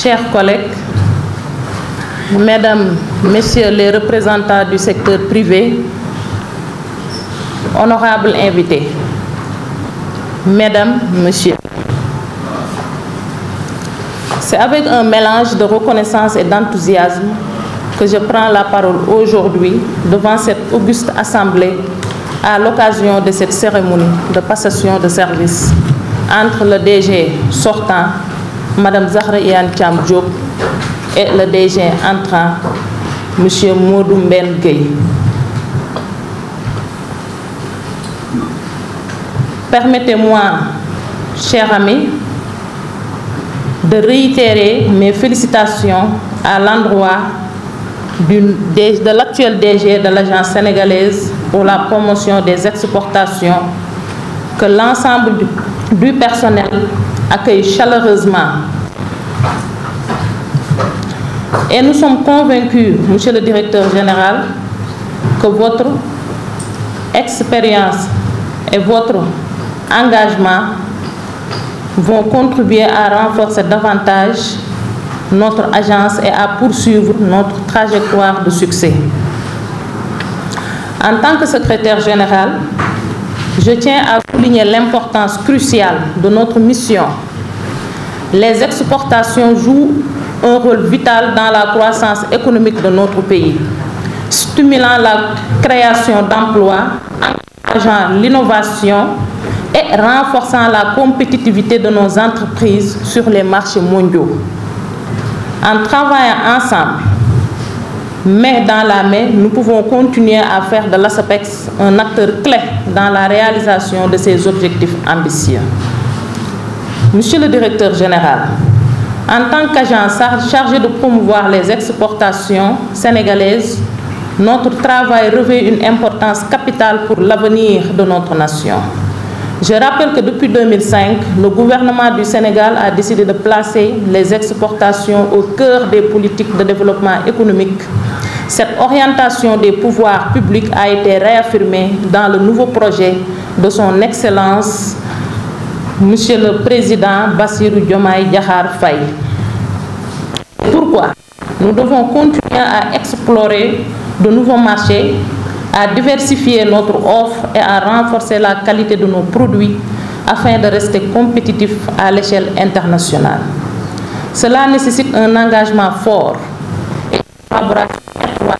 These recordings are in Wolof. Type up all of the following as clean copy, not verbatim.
Chers collègues, Mesdames, Messieurs les représentants du secteur privé, honorables invités, Mesdames, Messieurs, c'est avec un mélange de reconnaissance et d'enthousiasme que je prends la parole aujourd'hui devant cette auguste assemblée à l'occasion de cette cérémonie de passation de service entre le DG sortant, Madame Zahra Iyane Thiam Diop, et le DG entrant, M. Modou Mbène Gueye. Permettez-moi, chers amis, de réitérer mes félicitations à l'endroit de l'actuel DG de l'Agence sénégalaise pour la promotion des exportations que l'ensemble du personnel accueille chaleureusement. Et nous sommes convaincus, Monsieur le Directeur général, que votre expérience et votre engagement vont contribuer à renforcer davantage notre agence et à poursuivre notre trajectoire de succès. En tant que secrétaire général, je tiens à souligner l'importance cruciale de notre mission. Les exportations jouent un rôle vital dans la croissance économique de notre pays, stimulant la création d'emplois, encourageant l'innovation et renforçant la compétitivité de nos entreprises sur les marchés mondiaux. En travaillant ensemble, main dans la main, nous pouvons continuer à faire de l'ASEPEX un acteur clé dans la réalisation de ces objectifs ambitieux. Monsieur le Directeur général, en tant qu'agence chargée de promouvoir les exportations sénégalaises, notre travail revêt une importance capitale pour l'avenir de notre nation. Je rappelle que depuis 2005, le gouvernement du Sénégal a décidé de placer les exportations au cœur des politiques de développement économique. Cette orientation des pouvoirs publics a été réaffirmée dans le nouveau projet de son Excellence, Monsieur le Président Bassirou Diomaye Diakhar Faye. Pourquoi? Nous devons continuer à explorer de nouveaux marchés, à diversifier notre offre et à renforcer la qualité de nos produits afin de rester compétitifs à l'échelle internationale. Cela nécessite un engagement fort et une collaboration étroite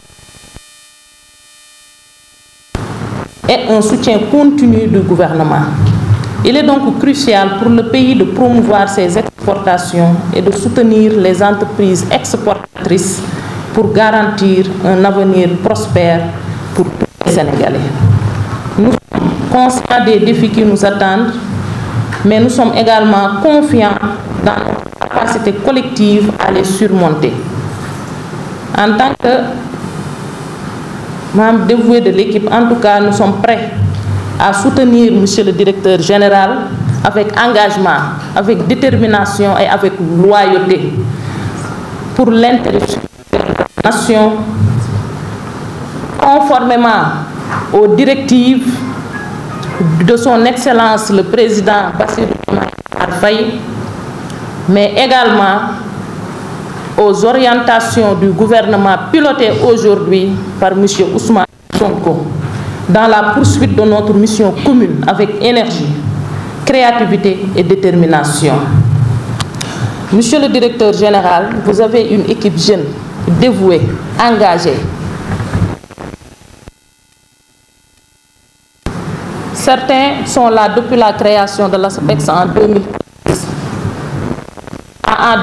et un soutien continu du gouvernement. Il est donc crucial pour le pays de promouvoir ses exportations et de soutenir les entreprises exportatrices pour garantir un avenir prospère pour tous les Sénégalais. Nous sommes conscients des défis qui nous attendent, mais nous sommes également confiants dans notre capacité collective à les surmonter. En tant que membre dévoué de l'équipe, en tout cas, nous sommes prêts à soutenir Monsieur le Directeur général avec engagement, avec détermination et avec loyauté pour l'intérêt de la nation, conformément aux directives de son Excellence le Président Bassirou Diomaye Diakhar Faye, mais également aux orientations du gouvernement piloté aujourd'hui par M. Ousmane Sonko dans la poursuite de notre mission commune avec énergie, créativité et détermination. Monsieur le Directeur général, vous avez une équipe jeune, dévouée, engagée. Certains sont là depuis la création de l'ASEPEX en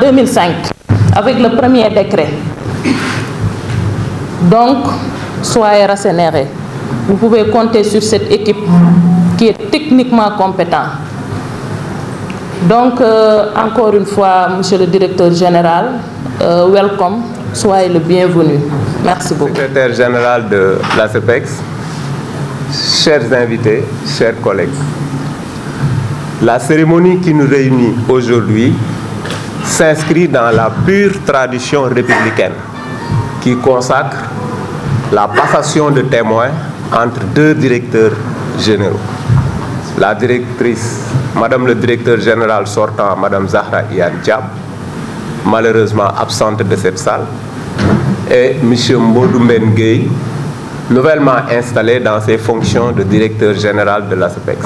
2005, avec le premier décret. Donc, soyez rassérénés. Vous pouvez compter sur cette équipe qui est techniquement compétente. Donc, encore une fois, Monsieur le Directeur général, welcome, soyez le bienvenu. Merci beaucoup. Secrétaire général de l'ASEPEX, chers invités, chers collègues, la cérémonie qui nous réunit aujourd'hui s'inscrit dans la pure tradition républicaine qui consacre la passation de témoins entre deux directeurs généraux. La directrice, Madame le Directeur général sortant, Madame Zahra Iyane Thiam, malheureusement absente de cette salle, et M. Mbodou Mbenguei, nouvellement installé dans ses fonctions de directeur général de l'ASEPEX.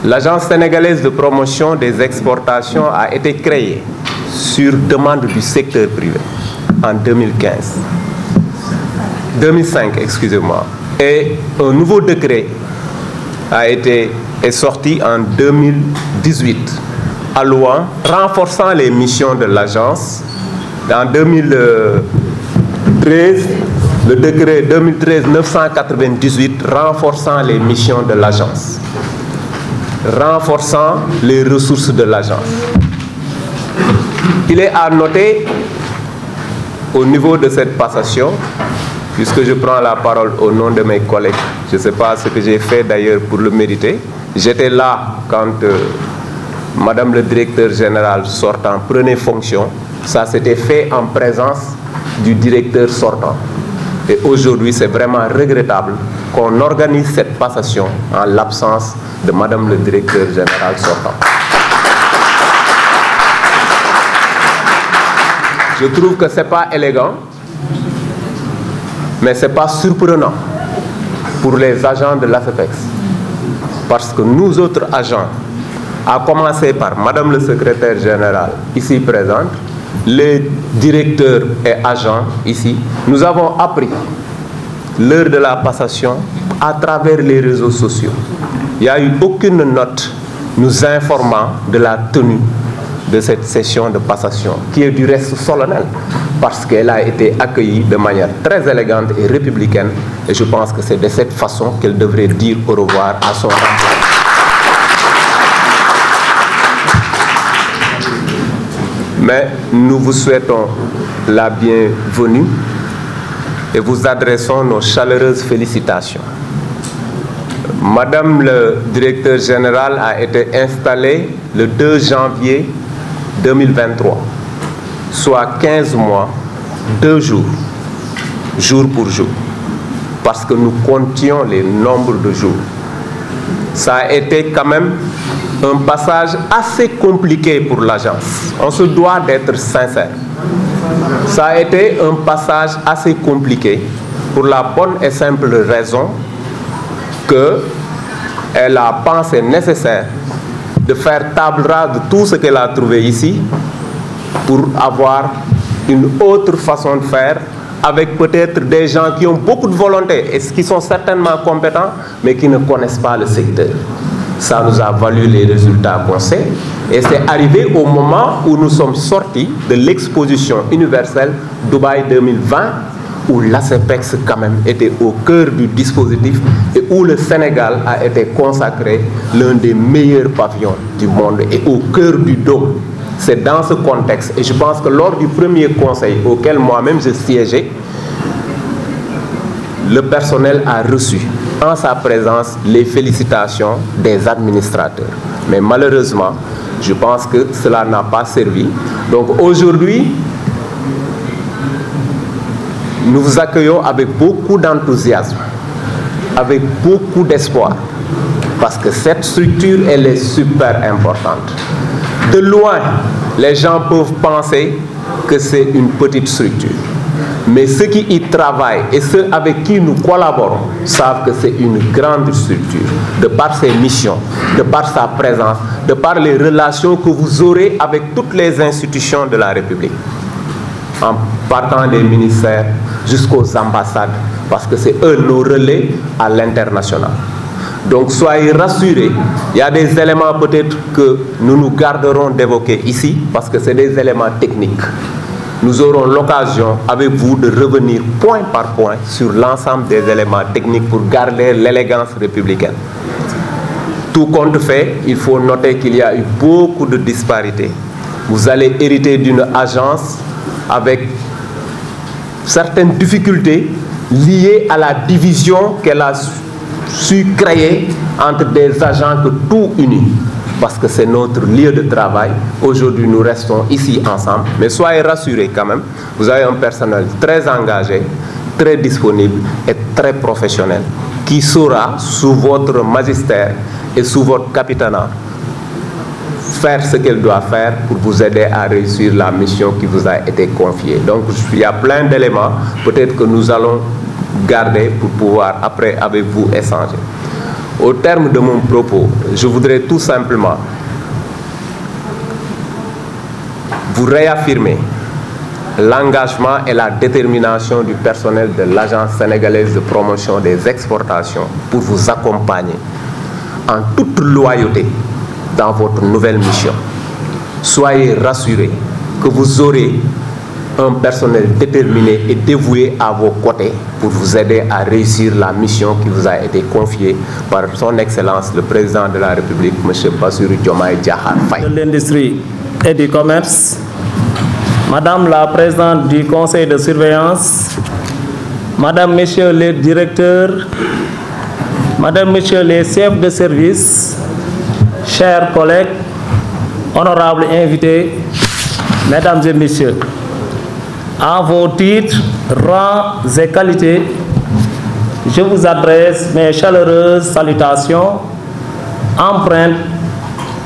L'Agence sénégalaise de promotion des exportations a été créée sur demande du secteur privé en 2005, excusez-moi. Et un nouveau décret est sorti en 2018, allouant, renforçant les missions de l'agence. En 2013, le décret 2013-998 renforçant les missions de l'agence, renforçant les ressources de l'agence. Il est à noter au niveau de cette passation, puisque je prends la parole au nom de mes collègues, je ne sais pas ce que j'ai fait d'ailleurs pour le mériter. J'étais là quand Madame le directeur général sortant prenait fonction. Ça s'était fait en présence du directeur sortant. Et aujourd'hui, c'est vraiment regrettable qu'on organise cette passation en l'absence de Madame le directeur général sortant. Je trouve que ce n'est pas élégant, mais ce n'est pas surprenant pour les agents de l'ASEPEX. Parce que nous autres agents, à commencer par Madame le secrétaire général ici présente, les directeurs et agents ici, nous avons appris l'heure de la passation à travers les réseaux sociaux. Il n'y a eu aucune note nous informant de la tenue de cette session de passation, qui est du reste solennelle, parce qu'elle a été accueillie de manière très élégante et républicaine, et je pense que c'est de cette façon qu'elle devrait dire au revoir à son emploi. Mais nous vous souhaitons la bienvenue et vous adressons nos chaleureuses félicitations. Madame le directeur général a été installée le 2 janvier 2023, soit 15 mois, 2 jours, jour pour jour, parce que nous comptions les nombres de jours. Ça a été quand même un passage assez compliqué pour l'agence. On se doit d'être sincère. Ça a été un passage assez compliqué pour la bonne et simple raison qu'elle a pensé nécessaire de faire table rase de tout ce qu'elle a trouvé ici pour avoir une autre façon de faire avec peut-être des gens qui ont beaucoup de volonté et qui sont certainement compétents mais qui ne connaissent pas le secteur. Ça nous a valu les résultats qu'on sait. Et c'est arrivé au moment où nous sommes sortis de l'exposition universelle Dubaï 2020, où l'ASEPEX quand même était au cœur du dispositif et où le Sénégal a été consacré l'un des meilleurs pavillons du monde et au cœur du dôme. C'est dans ce contexte. Et je pense que lors du premier conseil auquel moi-même je siégeais, le personnel a reçu en sa présence les félicitations des administrateurs. Mais malheureusement, je pense que cela n'a pas servi. Donc aujourd'hui, nous vous accueillons avec beaucoup d'enthousiasme, avec beaucoup d'espoir, parce que cette structure, elle est super importante. De loin, les gens peuvent penser que c'est une petite structure. Mais ceux qui y travaillent et ceux avec qui nous collaborons savent que c'est une grande structure, de par ses missions, de par sa présence, de par les relations que vous aurez avec toutes les institutions de la République, en partant des ministères jusqu'aux ambassades, parce que c'est eux nos relais à l'international. Donc soyez rassurés, il y a des éléments peut-être que nous nous garderons d'évoquer ici, parce que c'est des éléments techniques. Nous aurons l'occasion avec vous de revenir point par point sur l'ensemble des éléments techniques pour garder l'élégance républicaine. Tout compte fait, il faut noter qu'il y a eu beaucoup de disparités. Vous allez hériter d'une agence avec certaines difficultés liées à la division qu'elle a su créer entre des agents que tout unit. Parce que c'est notre lieu de travail. Aujourd'hui, nous restons ici ensemble. Mais soyez rassurés quand même, vous avez un personnel très engagé, très disponible et très professionnel, qui saura, sous votre magistère et sous votre capitanat, faire ce qu'elle doit faire pour vous aider à réussir la mission qui vous a été confiée. Donc il y a plein d'éléments peut-être que nous allons garder pour pouvoir après avec vous échanger. Au terme de mon propos, je voudrais tout simplement vous réaffirmer l'engagement et la détermination du personnel de l'Agence sénégalaise de promotion des exportations pour vous accompagner en toute loyauté dans votre nouvelle mission. Soyez rassurés que vous aurez un personnel déterminé et dévoué à vos côtés pour vous aider à réussir la mission qui vous a été confiée par son Excellence le Président de la République, M. Bassirou Diomaye Diakhar Faye. De l'industrie et du commerce, Madame la Présidente du Conseil de surveillance, Madame, Messieurs les directeurs, Madame, Messieurs les chefs de service, chers collègues, honorables invités, Mesdames et Messieurs, en vos titres, rangs et qualités, je vous adresse mes chaleureuses salutations empreintes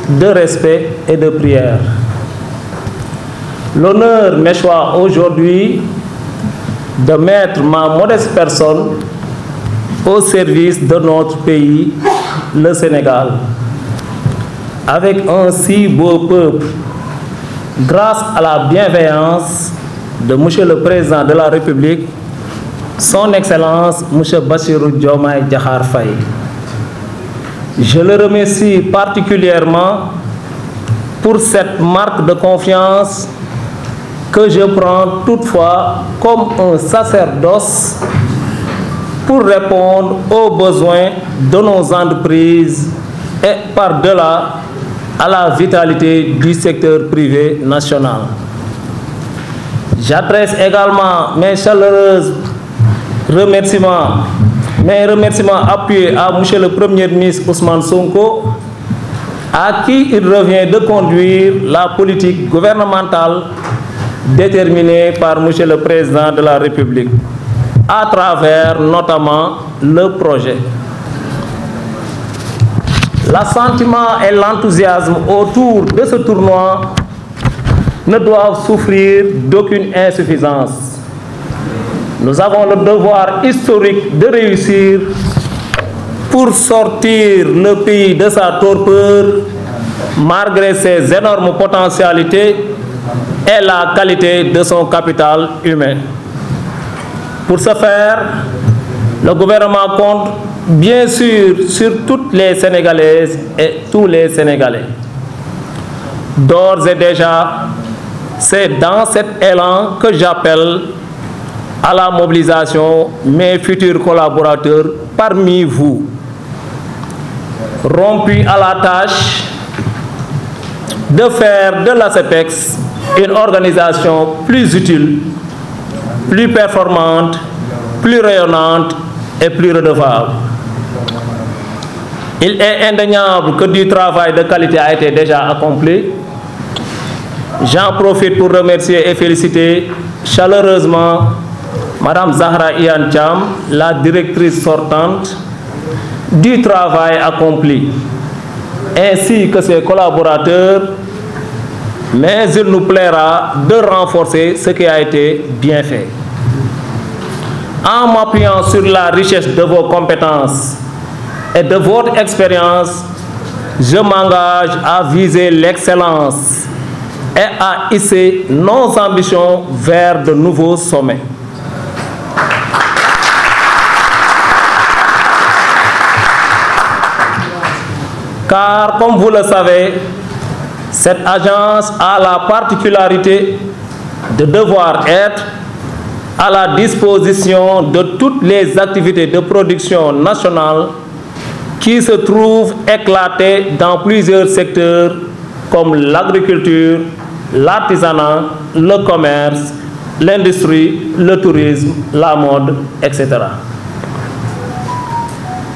de respect et de prière. L'honneur m'échoit aujourd'hui de mettre ma modeste personne au service de notre pays, le Sénégal, avec un si beau peuple, grâce à la bienveillance de M. le Président de la République, son Excellence M. Bassirou Diomaye Diakhar Faye. Je le remercie particulièrement pour cette marque de confiance que je prends toutefois comme un sacerdoce pour répondre aux besoins de nos entreprises et par-delà à la vitalité du secteur privé national. J'adresse également mes chaleureux remerciements appuyés à M. le Premier ministre Ousmane Sonko, à qui il revient de conduire la politique gouvernementale déterminée par M. le Président de la République, à travers notamment le projet. L'assentiment et l'enthousiasme autour de ce tournoi ne doivent souffrir d'aucune insuffisance. Nous avons le devoir historique de réussir pour sortir le pays de sa torpeur, malgré ses énormes potentialités et la qualité de son capital humain. Pour ce faire, le gouvernement compte bien sûr sur toutes les Sénégalaises et tous les Sénégalais. D'ores et déjà, c'est dans cet élan que j'appelle à la mobilisation mes futurs collaborateurs parmi vous, rompus à la tâche de faire de l'ASEPEX une organisation plus utile, plus performante, plus rayonnante et plus redevable. Il est indéniable que du travail de qualité a été déjà accompli. J'en profite pour remercier et féliciter chaleureusement Madame Zahra Iyane Thiam, la directrice sortante, du travail accompli, ainsi que ses collaborateurs, mais il nous plaira de renforcer ce qui a été bien fait. En m'appuyant sur la richesse de vos compétences et de votre expérience, je m'engage à viser l'excellence et à hisser nos ambitions vers de nouveaux sommets. Car, comme vous le savez, cette agence a la particularité de devoir être à la disposition de toutes les activités de production nationale qui se trouvent éclatées dans plusieurs secteurs comme l'agriculture, l'artisanat, le commerce, l'industrie, le tourisme, la mode, etc.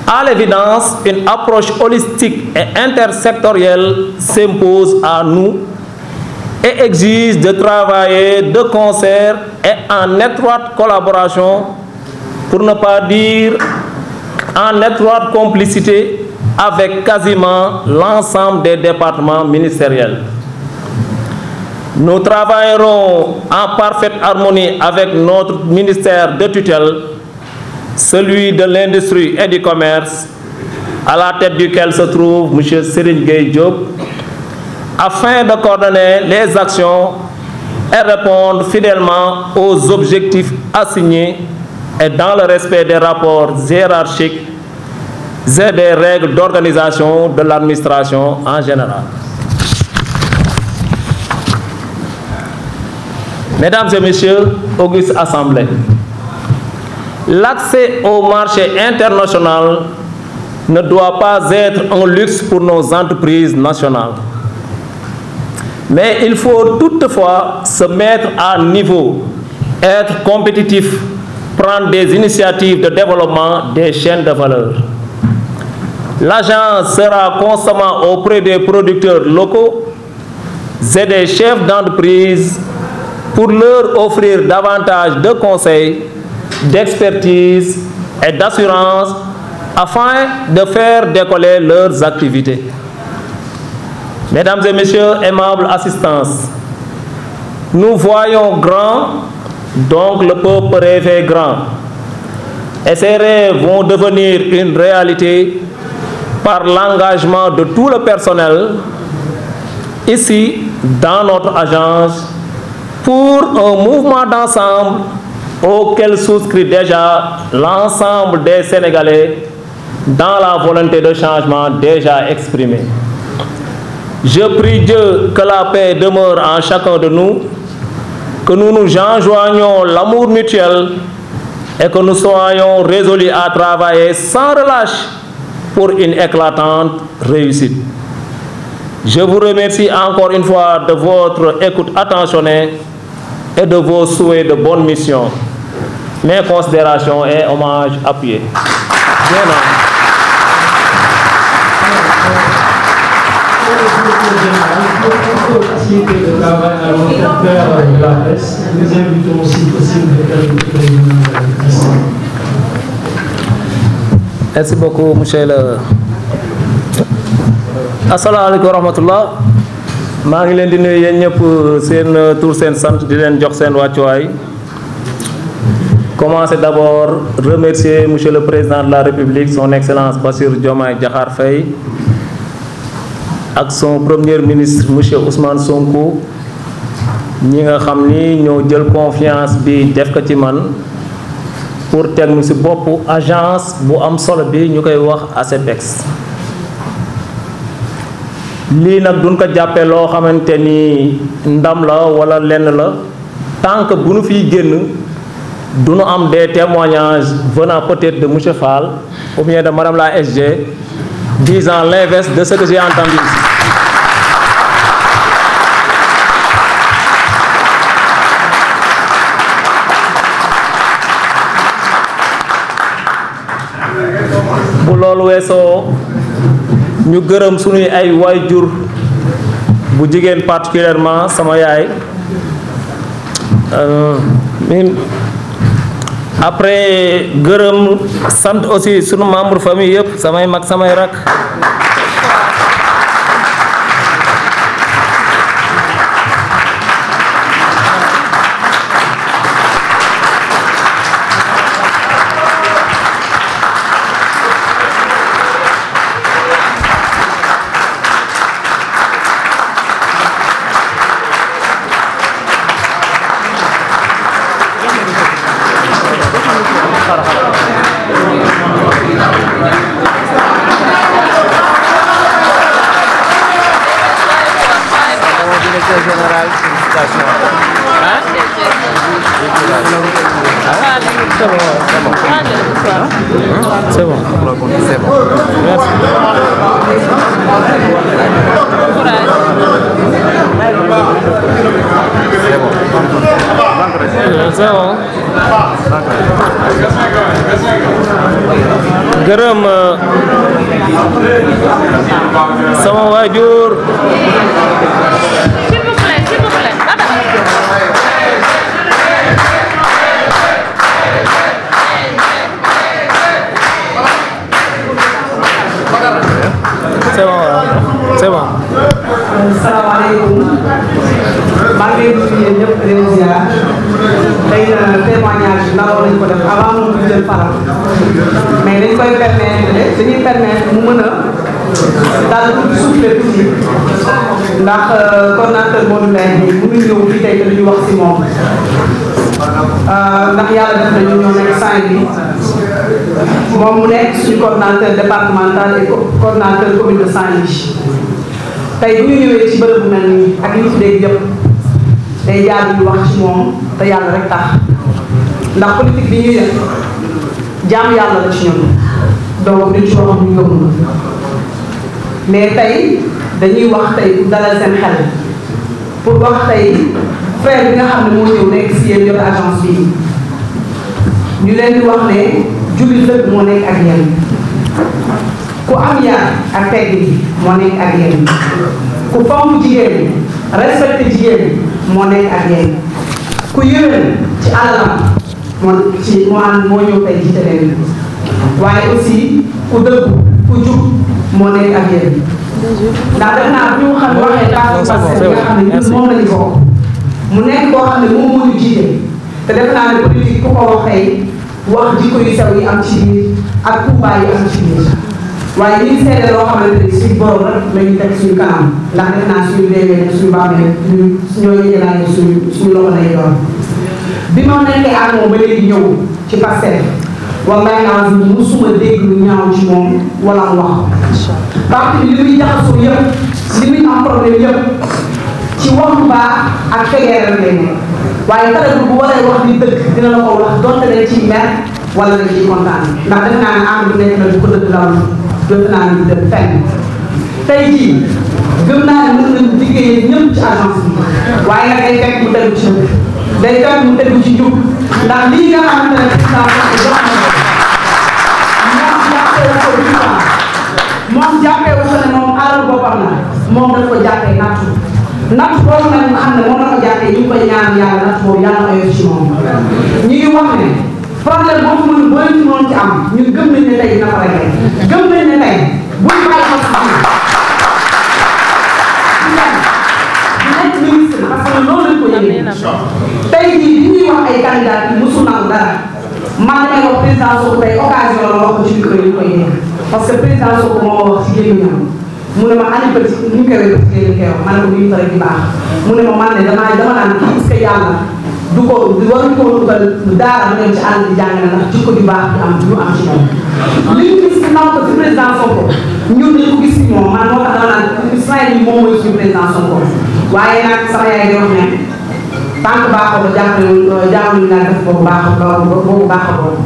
À l'évidence, une approche holistique et intersectorielle s'impose à nous et exige de travailler de concert et en étroite collaboration, pour ne pas dire en étroite complicité, avec quasiment l'ensemble des départements ministériels. Nous travaillerons en parfaite harmonie avec notre ministère de tutelle, celui de l'Industrie et du Commerce, à la tête duquel se trouve M. Serigne Gueye Diop, afin de coordonner les actions et répondre fidèlement aux objectifs assignés et dans le respect des rapports hiérarchiques et des règles d'organisation de l'administration en général. Mesdames et Messieurs, auguste Assemblée, l'accès au marché international ne doit pas être un luxe pour nos entreprises nationales. Mais il faut toutefois se mettre à niveau, être compétitif, prendre des initiatives de développement des chaînes de valeur. L'agence sera constamment auprès des producteurs locaux et des chefs d'entreprise pour leur offrir davantage de conseils, d'expertise et d'assurance afin de faire décoller leurs activités. Mesdames et Messieurs, aimables assistance, nous voyons grand, donc le peuple rêve grand. Et ces rêves vont devenir une réalité par l'engagement de tout le personnel ici dans notre agence pour un mouvement d'ensemble auquel souscrit déjà l'ensemble des Sénégalais dans la volonté de changement déjà exprimée. Je prie Dieu que la paix demeure en chacun de nous, que nous nous enjoignions l'amour mutuel et que nous soyons résolus à travailler sans relâche pour une éclatante réussite. Je vous remercie encore une fois de votre écoute attentionnée et de vos souhaits de bonne mission. Mes considérations et hommages appuyés. Merci beaucoup, monsieur le... Assalamu alaikum wa rahmatullah. maa ngi leen di nuyu yéen ñëpp seen tur seen sant di leen jox seen wàccuwaay. Commencer d'abord remercier monsieur le président de la République, son excellence Bassirou Diomaye Diakhar Faye, ak son premier ministre monsieur Ousmane Sonko, ñi nga xam ni ñoo jël confiance bi def ko ci man pour teg ñu ci boppu agence bu am solo bi ñu koy wax ASEPEX. lii nag duñ ko jàppee loo xamante ni ndam la wala lenn la tant que bu nu fiy génn du nu am des témoignages venant peut-être de monsieur Fall ou bien de madame la SG disant l'inverse de ce que j'ai entendu ici. bu loolu weesoo ñu gërëm suñuy ay waajur bu jigéen particulièrement sama yaay après gërëm sant aussi sunu membre famille yëpp samay mag samay rak C'est bon. C'est bon. Merci. C'est bon. Gërëm sama waajur salaamaaleykum maa ngi leen di nuyu ñëpp di leen ziar xëy na témoignage naroon nañu ko def avant moom ñu jël parole mais dañ koy permettre mu mën a daal di souffler tuuti ndax coordonnateur Modou Mbaye bi mënuñ ñëw fii tey te lu ñu wax si moom ndax yàlla def na ñoo nekk Saint-Louis moom mu nekk suñu coordonnateur départemental et coordonnateur commune de Saint-Louis tey bu ñu ñëwee ci bërëb bu mel nii ak li ci dégg yëpp day jaar ñu wax ci moom te yàlla rek tax ndax politique bi ñuy def jaamu yàlla la ci ñun donc duñ ci wax ñu yomb mais tey dañuy wax tey pour dalal seen xel pour wax tey frère bi nga xam ne moo ñëw nekk si yéen yor agence bi ñu leen di wax ne jullit lépp moo nekk ak yéen ku am yar ak teggin moo nekk ak yéen ku fonk jigéen respecté jigéen moo nekk ak yéen ku yéwén ci alalam moo ñëw tey jiite leen waaye aussi ku dëggu ku jub moo nekk ak yéen ndax def naa bu ñu xam ne waxee parce que nga xam ne ñun moom lañu bokk mu nekk koo xam ne moom moo ñu jiite te def naa ne politique ku ko wax tey wax jikko yu sew yi am ci biir ak tuubaay yi am ci biir waaye ñu ngi seede loo xamante ni suñu borom rek la ñu teg suñu kanam ndax def naa suñu déwee ne suñu bàmmee ñoo yëgalaale suñu loxo lay doon bi ma nekkee ak moom ba léegi ñëw ci Pastef wallahi naa musuma dégg lu ñaaw ci moom wala mu wax parce que li muy jaxasoo yëpp li muy am problème yëpp ci wax bu baax ak fegeere rek lay nekk waaye tare bu waree wax di dëgg dina la ko wax donte dañ ciy mer wala dañ ciy kontaan ndax def naa ne ànd bu nekk na bu ko dëgg daal jot naa ne dem fenn tey jii gëm naa ne mën nañu liggéeyee ñëpp ci agence bi waaye nag day fekk mu tegu ci dëgg day fekk mu tegu ci njub ndax lii nga xamante ne moom jàppee wu ko ne moom alal boppam la moom daf ko jàppee nattu boobu nag nga xam ne moom la ko jàppee ñu ngi koy ñaan yàlla nattu boobu yàlla na oyof ci moom ñu ngi wax ne problème boobu mën boo leen ci moom ci am ñun gëm nañ ne tey dina ko réglé gëm nañ ne tey buñ bàyyi ko sax di nekk ministre parce que loolu lañ ko yëgee tey jii bi ñuy wax ay candidat yi mosul nangu dara man damay wax président Sonko tey occasion la wax ko ci micro yi ñu koy dégg parce que président Sonko moo wax ci gémmiñam mu ne ma ani petit ni ñu koy wéy petit li koy wax ma ne ko ñu rek di baax mu ne ma man ne dama naan kii parce que yàlla du ko waruñu ko dugal daara mu dem ci àll di jàngale ndax jikko ju baax di am ñu am ci moom li ñu gis ci naw ko ci président Sonko ñun dañu ko gis ci moom man moo tax dama naan Israël yi moom mooy suñu président Sonko waaye nag sama yaay di wax ne tant que baaxoo ba jàppale ñu naan def boobu baaxoo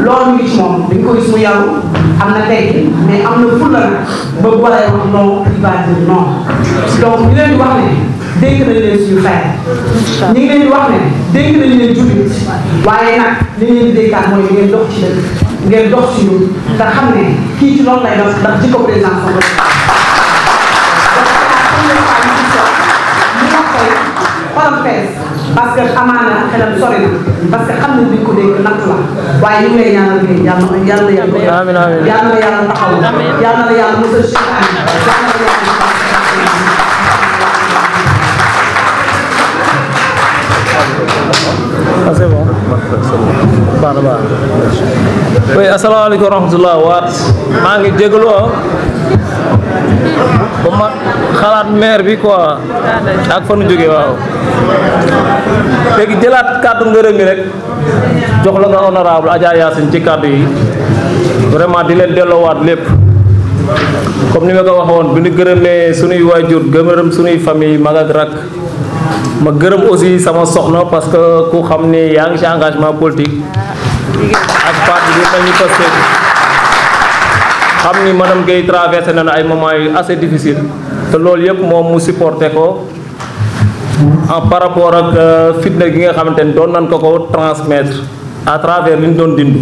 loolu ñu ngi ci moom dañ ko gis mu yaru am na teggi mais am na fulla nag ba bu waree wax non privatisé non donc ñu leen di wax ne dénk nañ leen suñu frère ñu ngi leen di wax ne dénk nañ leen jullit waaye nag li ngeen di dénkaat mooy ngeen dox ci dëkk ngeen dox ci ñun te xam ne kii ci loolu lay dox ndax jikko président Sonko xolam fees parce que amaana xelam sori na parce que xam nañ duñ ko dégg natt la waaye ñu ngi lay ñaanal liggéey yàlla yàlla yàlla taxaw yàlla na yàlla musal seytaane c'est bon. baax na baax. oui asalaamaaleykum wa rahmatulah waat maa ngi jégalu ba ma xalaat maire bi quoi ak fa nu jógee waaw. léegi jëlaat kàddu ngërëm mi rek jox la nga honorable Adja Yacine ci kàddu yi vraiment di leen delloowaat lépp comme ni ma ko waxoon bi ñu gërëmee sunuy waajur gërëm sunuy famille mag ak rak ma gërëm aussi sama soxna parce que ku xam ni yaa ngi ci engagement politique ak parti bi nañu ko seet xam ni madame Guèye traversé na ay moments yu assez difficile te loolu yëpp moom mu supporté ko en par rapport ak fitna gi nga xamante ni doon nañ ko transmettre à travers li ñu doon dindu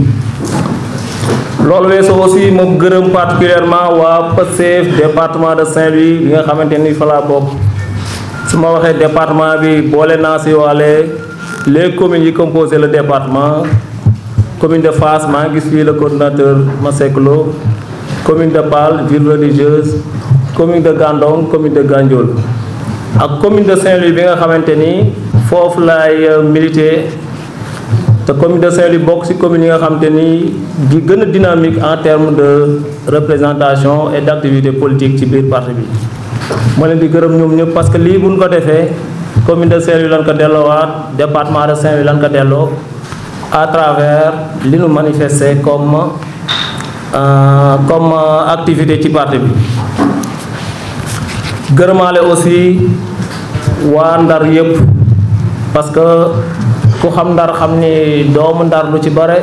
loolu weesoo aussi moom gërëm particulièrement waa Pastef département de Saint-Louis bi nga xamante ni fa laa bokk su ma waxee département bi boole naa si waale les communes yi composé le département commune de Fass maa ngi gis fii le coordinateur Masseck Lo commune de Pal ville religieuse commune de Gandon commune de Gandiol ak commune de Saint-Louis bi nga xamante ni foofu laay milité te commune de Saint-Louis bokk ci commune yi nga xamante ni di gën a dynamique en termes de représentation et d'activité politique ci biir parti bi. ma leen di gërëm ñoom ñëpp parce que lii buñ ko defee commune de Saint-Louis lan ko delloowaat département de Saint-Louis lan ko delloo à travers li nu manifester comme activité ci parti bi. gërëmaale aussi waa Ndar yëpp parce que ku xam Ndar xam ni doomu Ndar lu ci bare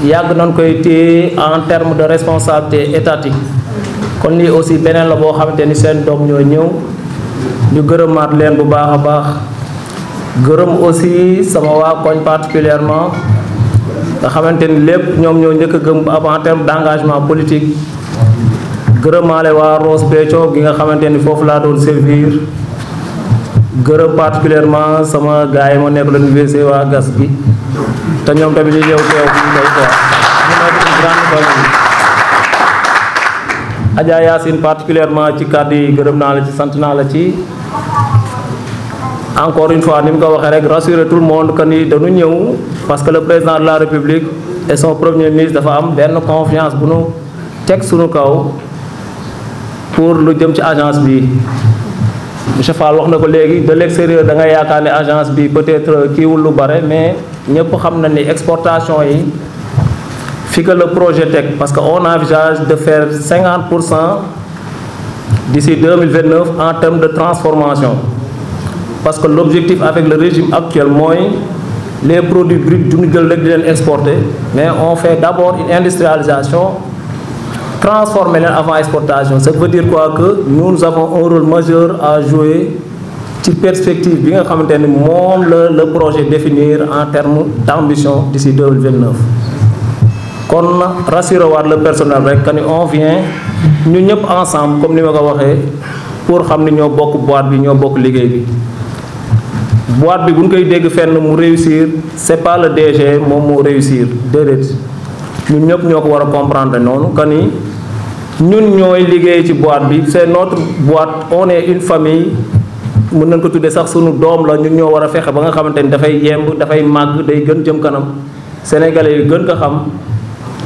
yàgg nañ koy téye en termes de responsabilité étatique kon lii aussi beneen la boo xamante ni seen doom ñoo ñëw ñu gërëmaat leen bu baax a baax gërëm aussi sama waa koñ particulièrement nga xamante ni lépp ñoom ñoo njëkk a gëm en terme d'engagement politique gërëmaale waa Ross Béthio gi nga xamante ni foofu laa doon servir gërëm particulièrement sama gars yi ma nekk l'université waa gas gi te ñoom tamit ñu ñëw teew bi ñu quoi ñu nekk une grande famille. Adja Yacine particulièrement ci kàddu yi gërëm naa la ci sant naa la ci encore une fois ni mu ko waxee rek rassurer tout le monde que ni dañu ñëw parce que le président de la République et son premier ministre dafa am benn confiance bu nu teg suñu kaw pour lu jëm ci agence bi. Monsieur Fall wax na ko léegi de l'extérieur da nga yaakaar ne agence bi peut-être kiiwul lu bare mais ñëpp xam na ni exportation yi fi que le projet teg parce que on envisage de faire 50% d'ici 2029 en termes de transformation parce que l'objectif avec le régime actuel mooy les produits bruts du ñu jël rek di leen exporter mais on fait d'abord une industrialisation transformer leen avant exportation ça veut dire quoi que nous avons un rôle majeur à jouer ci perspective bi nga xamante ni moom la le projet définir en termes d'ambition d'ici 2029 kon rassurer waat le personnel rek que ni on vient ñu ñëpp ensemble comme ni ma ko waxee pour xam ni ñoo bokk boîte bi ñoo bokk liggéey bi boîte bi bu ñu koy dégg fenn mu réussir c'est pas le DG moom moo réussir déedéet ñun ñëpp ñoo ko war a comprendre noonu que ni ñun ñooy liggéey ci boîte bi c'est notre boîte on est une famille mën nañ ko tuddee sax sunu doom la ñun ñoo war a fexe ba nga xamante ni dafay yemb dafay màgg day gën jëm kanam sénégalais yi gën ko xam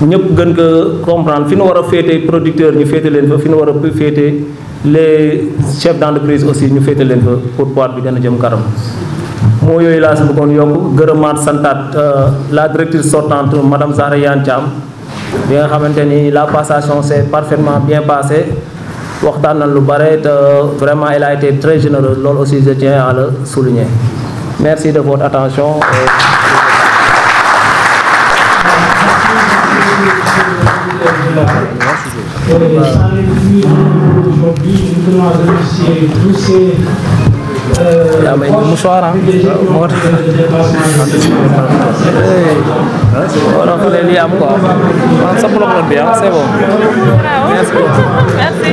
ñëpp gën ko comprendre fi nu war a féete producteurs ñu féete leen fa fi nu war a féete les chefs d'entreprise aussi ñu féete leen fa pour boîte bi gën a jëm kanam moo yooyu laa si bëggoon yokk gërëmaat santaat la directrice sortante madame Zahra Iyane Thiam bi nga xamante ni la passation s'est parfaitement bien passée waxtaan nañ lu bare te vraiment elle a été très généreuse loolu aussi je tiens à le souligner merci de votre attention. yaa may mouchoir moo tax lii am quoi man sa bloc bi c'est bon merci beaucoup Merci.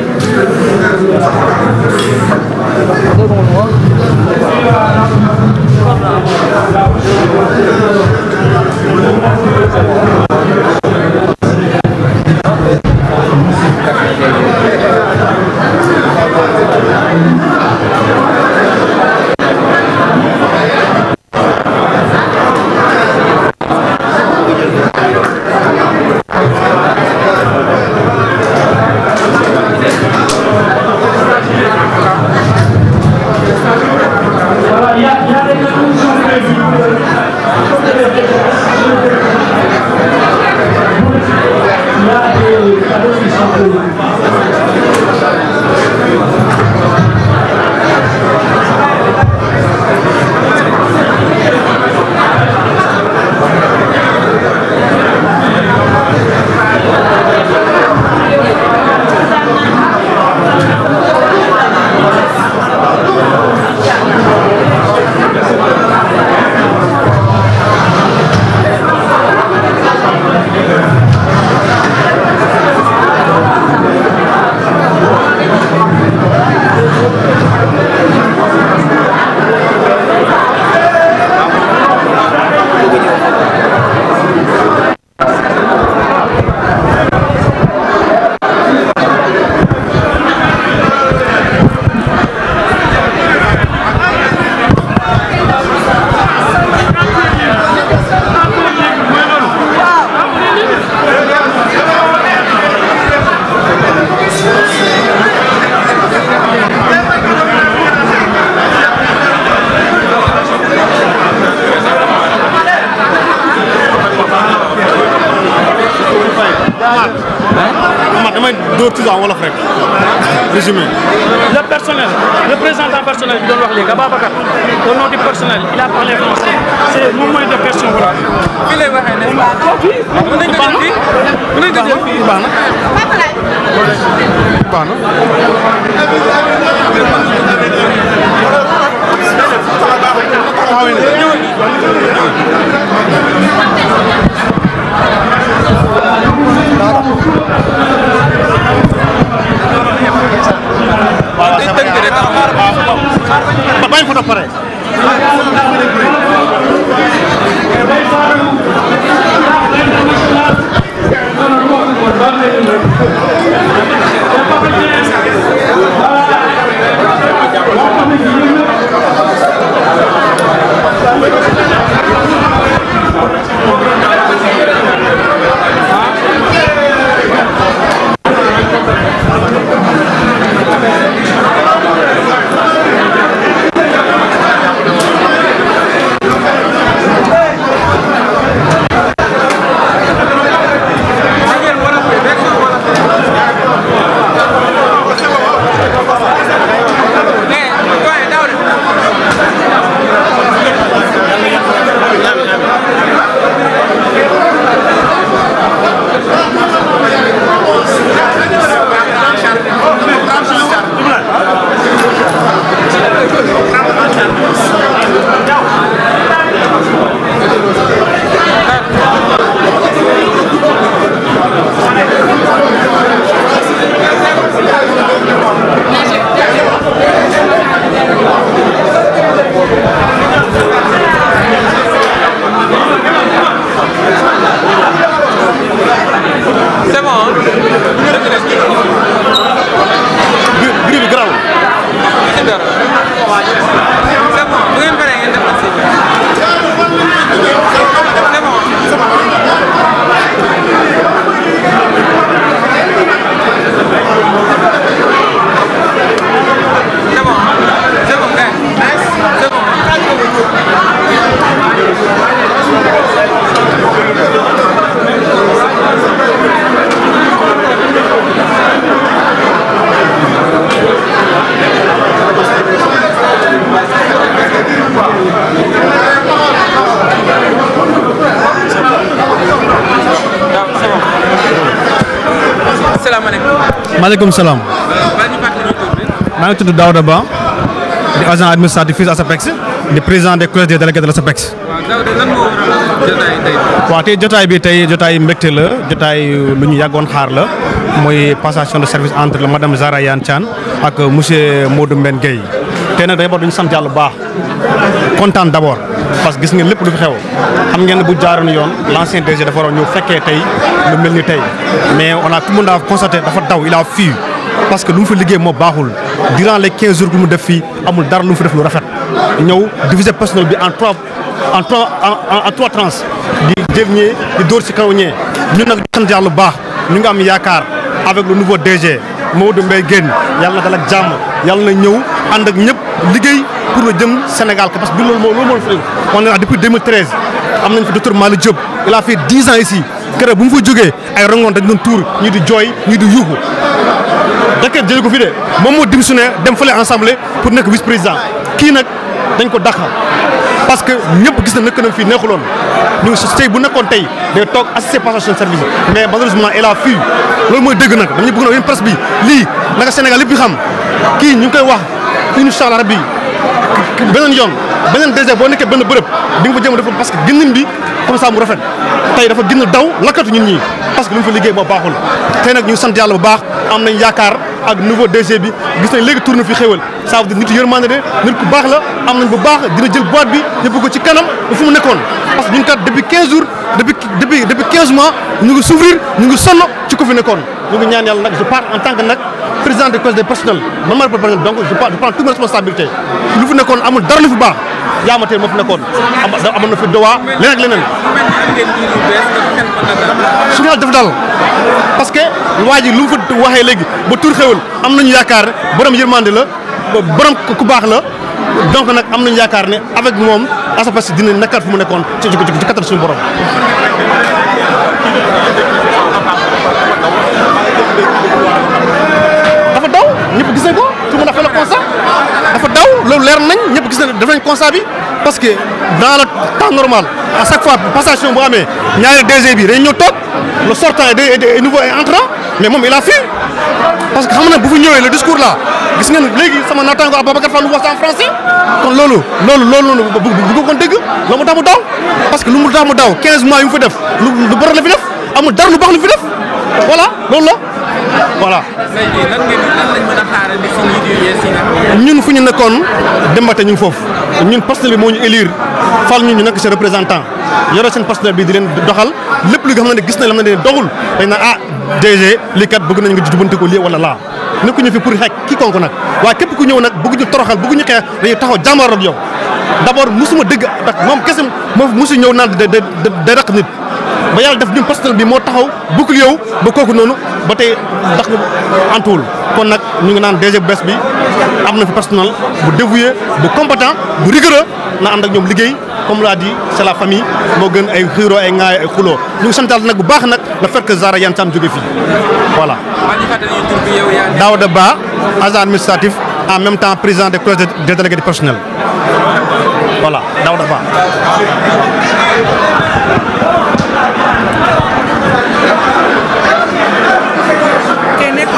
dóor tuuti en wolof rek résumé. Le personnel, le représentant personnel bi doon wax léegi Ababacar au nom du personnel il a parlé français c'est moom mooy de question voilà. fii lay waxee ne. mën nañu ko jël fii mën nañu ko jël fii. baax na baax na. bañ fa pare. maaleykum salaam. maa ngi tudd Daouda Ba di agent administratif fii ASAPEX di président des collèges des délégués de l'ASAPEX. waaw tey jotaay bi tey jotaay mbégte la jotaay lu ñu yàggoon xaar la mooy passation de service entre madame Zahra Iyane Thiam ak monsieur Modou Mbène Gueye tey nag dañu sant yàlla bu baax kontaan d'abord parce que gis ngeen lépp lu fi xew xam ngeen ne bu jaaroon yoon l'ancien DG dafa waroon ñëw fekkee tey lu mel ni tey mais on a tout le monde a constaté dafa daw il a fui parce que lu mu fi liggéey moo baaxul durant les 15 jours que mu def fii amul dara lu mu fi def lu rafet ñëw diviser personnel bi en trois tranches di jël ñee di dóor ci kaw ñee ñun nag sant yàlla bu baax ñu ngi am yaakaar avec le nouveau DG Modou Mbaye Guèye yàlla na dal ak jàmm yàlla na ñëw ànd ak ñëpp liggéey pour le jëm Sénégal parce que bi loolu moo fi on est là depuis 2013 am nañ fi docteur Malick Diop il a fait 10 ans ici keroog bu mu fa jógee ay rongoon dañ doon tuur ñii di jooy ñii di yuuxu dakket jëlee ko fi de moom moo démissionné dem fële assemblée pour nekk vice président kii nag dañ ko dàq parce que ñëpp gis na nekk na fii neexuloon ñu tey bu nekkoon tey day toog assister passation de service mais malheureusement il a fui loolu mooy dëgg nag dañu bëgg na yéen presse bi lii naka Sénégal lépp xam kii ñu ngi koy wax incha allah rabbi beneen yoon beneen DG boo nekkee benn bërëb di nga fa jéem a def parce que gënnin bi comme ça mu rafet tey dafa gën a daw lakkatu ñun ñii parce que lu mu fa liggéey moo baaxul tey nag ñu sant yàlla bu baax am nañ yaakaar ak nouveau DG bi gis nañ léegi tourné fi xéwal ça veut dire nit yërmande de nit ku baax la am nañ bu baax dina jël boîte bi yóbbu ko ci kanam ba fu mu nekkoon parce que ñun kat depuis 15 jours depuis 15 mois ñu ngi souffrir ñu ngi sonn ci ko fi nekkoon ñu ngi ñaan yàlla nag je parle en tant que nag président des collèges des personnels man maa représente donc je prends toute mes responsabilités lu fi nekkoon amul dara lu fi baax yaa ma teel moo fi nekkoon amoon na fi dowaa leneen ak leneen suñu xel dafa dal parce que waa ji lu mu fa waxee léegi ba tur xewal am nañu yaakaar ne borom yërmande la borom ku baax la donc nag am nañu yaakaar ne avec moom ASAPEX dina nekkaat fu mu nekkoon ci kattan suñu borom. ñëpp gis nañ ko tout le monde a fait le constat dafa daw loolu leer nañ ñëpp gis nañ def nañ constat bi parce que dans le temps normal à chaque fois passation bu amee ñaari DG bi dañ ñëw toog le sortant est nouveau et entrant mais moom il a fui parce que xam na bu fi ñëwee le discours là gis ngeen léegi sama naataango Ababacar Fall wax en français kon loolu bu ko dégg loolu mu tax mu daw parce que lu mu tax mu daw 15 mois yu mu fi def lu bari la fi def amul dara lu baax lu fi def voilà loolu la voilà. léegi lan lañ mën a xaarandi si njiit yu yees yi ñun fu ñu nekkoon Demba te ñu ngi foofu ñun personnel bi moo ñu élire fal ñu nekk seen représentant yore seen personnel bi di leen doxal lépp li nga xam ne gis nañ la xam ne doxul dañ naan ah DG lii kat bëgg nañ nga jubbanti ko lii wala laa nekkuñu fi pour xeex quiconque nag waaye képp ku ñëw nag bëgg ñu toroxal bëgg ñu xeex dañuy taxaw jàmmaar ak yow d'abord musuma dëgg ndax moom kese moo musu ñëw naan day raq nit ba yàlla def ñun personnel bi moo taxaw bëggul yow ba kooku noonu ba tey ndax antuwul kon nag ñu ngi naan DG bu bees bi am na fi personnel bu dévoué bu compétent bu rigoureux na ànd ak ñoom liggéey comme l'a dit c'est la famille moo gën ay xiiroo ay ŋaay ay xuloo ñu ngi santal nag bu baax nag le fait que Zahra Iyane Thiam jóge fii voilà. Daouda Ba agent administratif en même temps président des collèges des délégués du personnel voilà Daouda Ba. Kii nekk